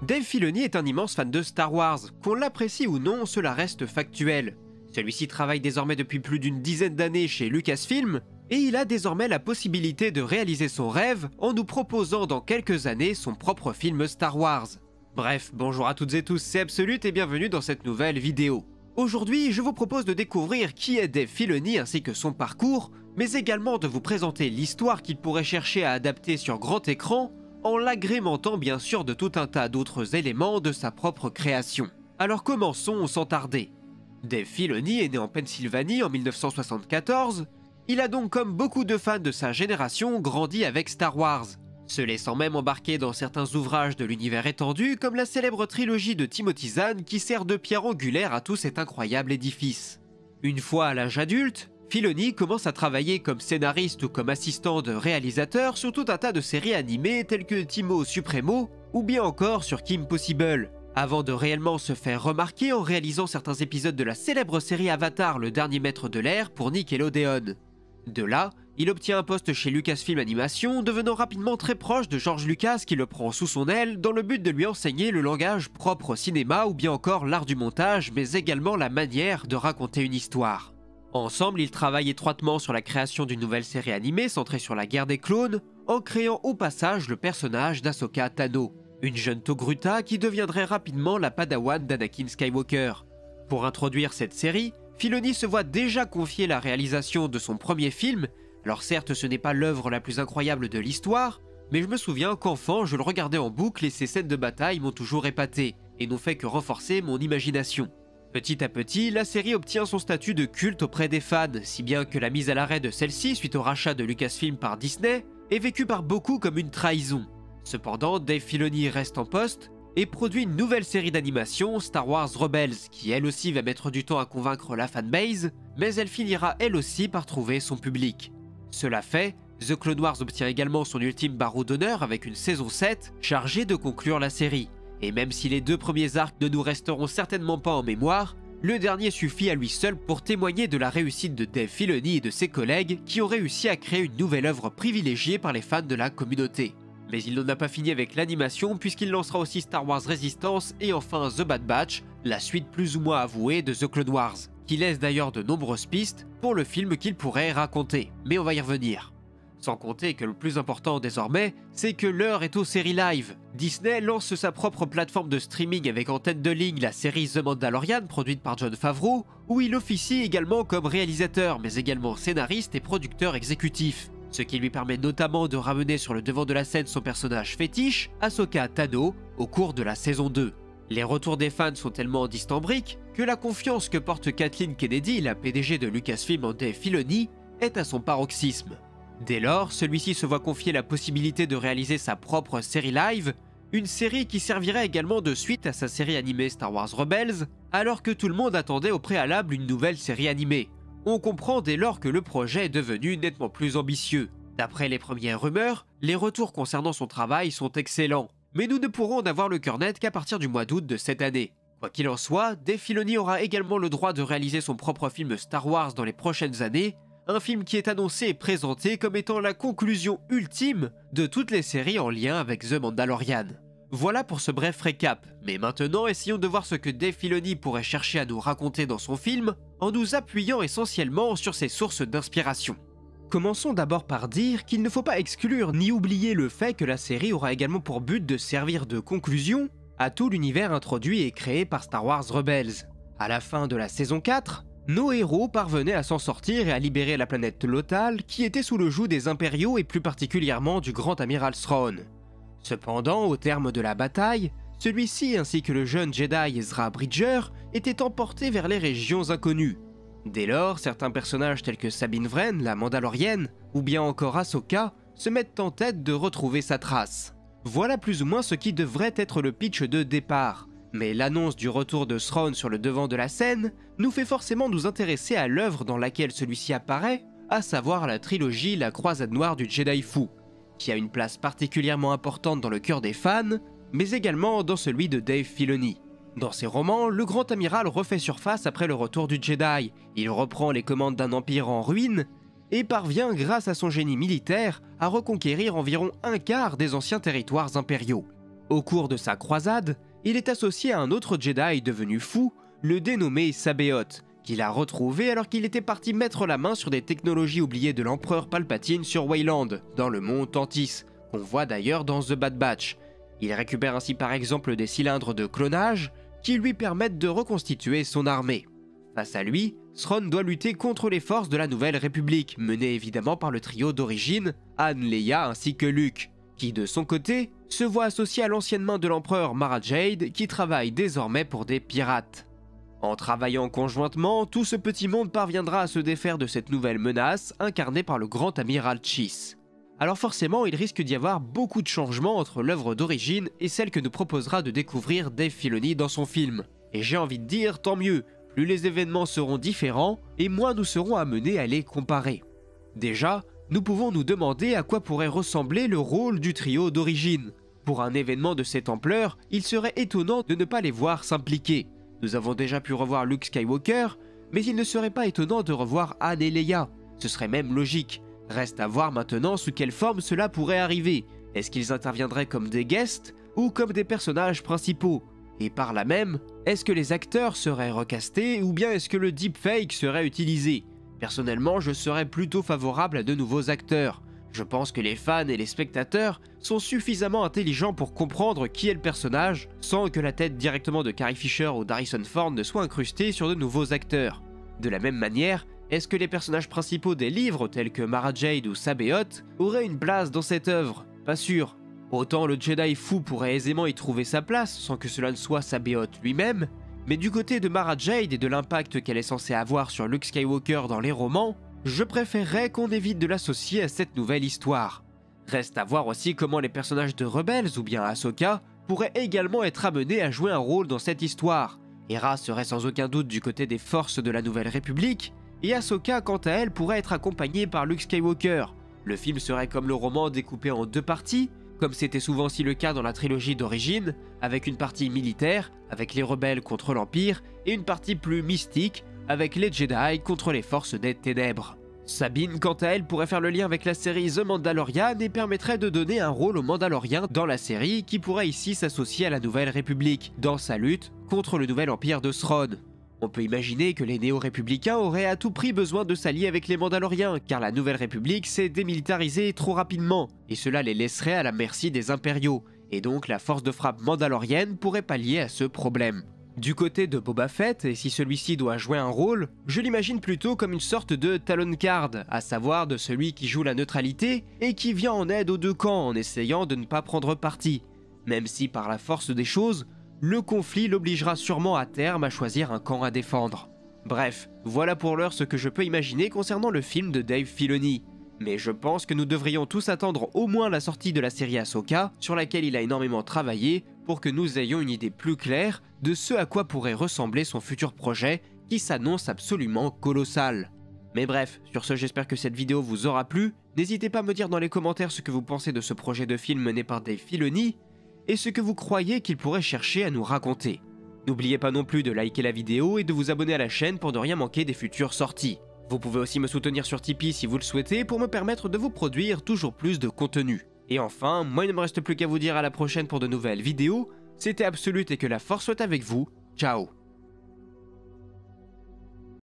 Dave Filoni est un immense fan de Star Wars, qu'on l'apprécie ou non, cela reste factuel. Celui-ci travaille désormais depuis plus d'une dizaine d'années chez Lucasfilm, et il a désormais la possibilité de réaliser son rêve en nous proposant dans quelques années son propre film Star Wars. Bref, bonjour à toutes et tous, c'est Absolute et bienvenue dans cette nouvelle vidéo. Aujourd'hui, je vous propose de découvrir qui est Dave Filoni ainsi que son parcours, mais également de vous présenter l'histoire qu'il pourrait chercher à adapter sur grand écran, en l'agrémentant bien sûr de tout un tas d'autres éléments de sa propre création. Alors commençons sans tarder. Dave Filoni est né en Pennsylvanie en 1974, il a donc comme beaucoup de fans de sa génération grandi avec Star Wars, se laissant même embarquer dans certains ouvrages de l'univers étendu comme la célèbre trilogie de Timothy Zahn qui sert de pierre angulaire à tout cet incroyable édifice. Une fois à l'âge adulte, Filoni commence à travailler comme scénariste ou comme assistant de réalisateur sur tout un tas de séries animées telles que Timo Supremo ou bien encore sur Kim Possible, avant de réellement se faire remarquer en réalisant certains épisodes de la célèbre série Avatar, le dernier maître de l'air pour Nickelodeon. De là, il obtient un poste chez Lucasfilm Animation, devenant rapidement très proche de George Lucas qui le prend sous son aile dans le but de lui enseigner le langage propre au cinéma ou bien encore l'art du montage, mais également la manière de raconter une histoire. Ensemble, ils travaillent étroitement sur la création d'une nouvelle série animée centrée sur la guerre des clones, en créant au passage le personnage d'Ahsoka Tano, une jeune Togruta qui deviendrait rapidement la padawan d'Anakin Skywalker. Pour introduire cette série, Filoni se voit déjà confier la réalisation de son premier film. Alors certes, ce n'est pas l'œuvre la plus incroyable de l'histoire, mais je me souviens qu'enfant, je le regardais en boucle et ces scènes de bataille m'ont toujours épaté, et n'ont fait que renforcer mon imagination. Petit à petit, la série obtient son statut de culte auprès des fans, si bien que la mise à l'arrêt de celle-ci suite au rachat de Lucasfilm par Disney est vécue par beaucoup comme une trahison. Cependant, Dave Filoni reste en poste et produit une nouvelle série d'animation, Star Wars Rebels, qui elle aussi va mettre du temps à convaincre la fanbase, mais elle finira elle aussi par trouver son public. Cela fait, The Clone Wars obtient également son ultime barreau d'honneur avec une saison 7 chargée de conclure la série. Et même si les deux premiers arcs ne nous resteront certainement pas en mémoire, le dernier suffit à lui seul pour témoigner de la réussite de Dave Filoni et de ses collègues qui ont réussi à créer une nouvelle œuvre privilégiée par les fans de la communauté. Mais il n'en a pas fini avec l'animation puisqu'il lancera aussi Star Wars Resistance et enfin The Bad Batch, la suite plus ou moins avouée de The Clone Wars, qui laisse d'ailleurs de nombreuses pistes pour le film qu'il pourrait raconter, mais on va y revenir. Sans compter que le plus important désormais, c'est que l'heure est aux séries live. Disney lance sa propre plateforme de streaming avec en tête de ligne la série The Mandalorian produite par Jon Favreau, où il officie également comme réalisateur, mais également scénariste et producteur exécutif. Ce qui lui permet notamment de ramener sur le devant de la scène son personnage fétiche, Ahsoka Tano, au cours de la saison 2. Les retours des fans sont tellement distambriques que la confiance que porte Kathleen Kennedy, la PDG de Lucasfilm en Dave Filoni, est à son paroxysme. Dès lors, celui-ci se voit confier la possibilité de réaliser sa propre série live, une série qui servirait également de suite à sa série animée Star Wars Rebels, alors que tout le monde attendait au préalable une nouvelle série animée. On comprend dès lors que le projet est devenu nettement plus ambitieux. D'après les premières rumeurs, les retours concernant son travail sont excellents, mais nous ne pourrons en avoir le cœur net qu'à partir du mois d'août de cette année. Quoi qu'il en soit, Dave Filoni aura également le droit de réaliser son propre film Star Wars dans les prochaines années, un film qui est annoncé et présenté comme étant la conclusion ultime de toutes les séries en lien avec The Mandalorian. Voilà pour ce bref récap, mais maintenant essayons de voir ce que Dave Filoni pourrait chercher à nous raconter dans son film, en nous appuyant essentiellement sur ses sources d'inspiration. Commençons d'abord par dire qu'il ne faut pas exclure ni oublier le fait que la série aura également pour but de servir de conclusion à tout l'univers introduit et créé par Star Wars Rebels. À la fin de la saison 4, nos héros parvenaient à s'en sortir et à libérer la planète Lothal qui était sous le joug des impériaux et plus particulièrement du grand amiral Thrawn. Cependant, au terme de la bataille, celui-ci ainsi que le jeune Jedi Ezra Bridger étaient emportés vers les régions inconnues. Dès lors, certains personnages tels que Sabine Wren, la Mandalorienne, ou bien encore Ahsoka, se mettent en tête de retrouver sa trace. Voilà plus ou moins ce qui devrait être le pitch de départ, mais l'annonce du retour de Thrawn sur le devant de la scène nous fait forcément nous intéresser à l'œuvre dans laquelle celui-ci apparaît, à savoir la trilogie La Croisade Noire du Jedi Fou, qui a une place particulièrement importante dans le cœur des fans, mais également dans celui de Dave Filoni. Dans ses romans, le grand amiral refait surface après le retour du Jedi, il reprend les commandes d'un empire en ruine, et parvient grâce à son génie militaire à reconquérir environ un quart des anciens territoires impériaux. Au cours de sa croisade, il est associé à un autre Jedi devenu fou, le dénommé Sabaoth, qu'il a retrouvé alors qu'il était parti mettre la main sur des technologies oubliées de l'empereur Palpatine sur Wayland, dans le mont Tantis, qu'on voit d'ailleurs dans The Bad Batch. Il récupère ainsi par exemple des cylindres de clonage qui lui permettent de reconstituer son armée. Face à lui, Thrawn doit lutter contre les forces de la Nouvelle République, menées évidemment par le trio d'origine, Han, Leia ainsi que Luke, qui de son côté se voit associé à l'ancienne main de l'empereur Mara Jade qui travaille désormais pour des pirates. En travaillant conjointement, tout ce petit monde parviendra à se défaire de cette nouvelle menace incarnée par le grand amiral Chiss. Alors forcément, il risque d'y avoir beaucoup de changements entre l'œuvre d'origine et celle que nous proposera de découvrir Dave Filoni dans son film. Et j'ai envie de dire tant mieux, plus les événements seront différents et moins nous serons amenés à les comparer. Déjà, nous pouvons nous demander à quoi pourrait ressembler le rôle du trio d'origine. Pour un événement de cette ampleur, il serait étonnant de ne pas les voir s'impliquer. Nous avons déjà pu revoir Luke Skywalker, mais il ne serait pas étonnant de revoir Han et Leia. Ce serait même logique. Reste à voir maintenant sous quelle forme cela pourrait arriver. Est-ce qu'ils interviendraient comme des guests ou comme des personnages principaux? Et par là même, est-ce que les acteurs seraient recastés ou bien est-ce que le deepfake serait utilisé? Personnellement, je serais plutôt favorable à de nouveaux acteurs. Je pense que les fans et les spectateurs sont suffisamment intelligents pour comprendre qui est le personnage sans que la tête directement de Carrie Fisher ou d'Harrison Ford ne soit incrustée sur de nouveaux acteurs. De la même manière, est-ce que les personnages principaux des livres tels que Mara Jade ou Sabaoth auraient une place dans cette œuvre? Pas sûr. Autant le Jedi fou pourrait aisément y trouver sa place sans que cela ne soit Sabaoth lui-même, mais du côté de Mara Jade et de l'impact qu'elle est censée avoir sur Luke Skywalker dans les romans, je préférerais qu'on évite de l'associer à cette nouvelle histoire. Reste à voir aussi comment les personnages de Rebels ou bien Ahsoka pourraient également être amenés à jouer un rôle dans cette histoire. Hera serait sans aucun doute du côté des forces de la Nouvelle République, et Ahsoka quant à elle pourrait être accompagnée par Luke Skywalker. Le film serait comme le roman découpé en deux parties, comme c'était souvent aussi le cas dans la trilogie d'origine, avec une partie militaire, avec les rebelles contre l'Empire, et une partie plus mystique, avec les Jedi contre les forces des ténèbres. Sabine, quant à elle, pourrait faire le lien avec la série The Mandalorian et permettrait de donner un rôle aux Mandaloriens dans la série qui pourrait ici s'associer à la Nouvelle République, dans sa lutte contre le nouvel empire de Thrawn. On peut imaginer que les néo-républicains auraient à tout prix besoin de s'allier avec les Mandaloriens, car la Nouvelle République s'est démilitarisée trop rapidement, et cela les laisserait à la merci des impériaux, et donc la force de frappe mandalorienne pourrait pallier à ce problème. Du côté de Boba Fett, et si celui-ci doit jouer un rôle, je l'imagine plutôt comme une sorte de talon card, à savoir de celui qui joue la neutralité et qui vient en aide aux deux camps en essayant de ne pas prendre parti. Même si par la force des choses, le conflit l'obligera sûrement à terme à choisir un camp à défendre. Bref, voilà pour l'heure ce que je peux imaginer concernant le film de Dave Filoni. Mais je pense que nous devrions tous attendre au moins la sortie de la série Ahsoka, sur laquelle il a énormément travaillé, pour que nous ayons une idée plus claire de ce à quoi pourrait ressembler son futur projet, qui s'annonce absolument colossal. Mais bref, sur ce j'espère que cette vidéo vous aura plu, n'hésitez pas à me dire dans les commentaires ce que vous pensez de ce projet de film mené par Dave Filoni, et ce que vous croyez qu'il pourrait chercher à nous raconter. N'oubliez pas non plus de liker la vidéo et de vous abonner à la chaîne pour ne rien manquer des futures sorties. Vous pouvez aussi me soutenir sur Tipeee si vous le souhaitez pour me permettre de vous produire toujours plus de contenu. Et enfin, moi il ne me reste plus qu'à vous dire à la prochaine pour de nouvelles vidéos, c'était Absolute et que la force soit avec vous, ciao.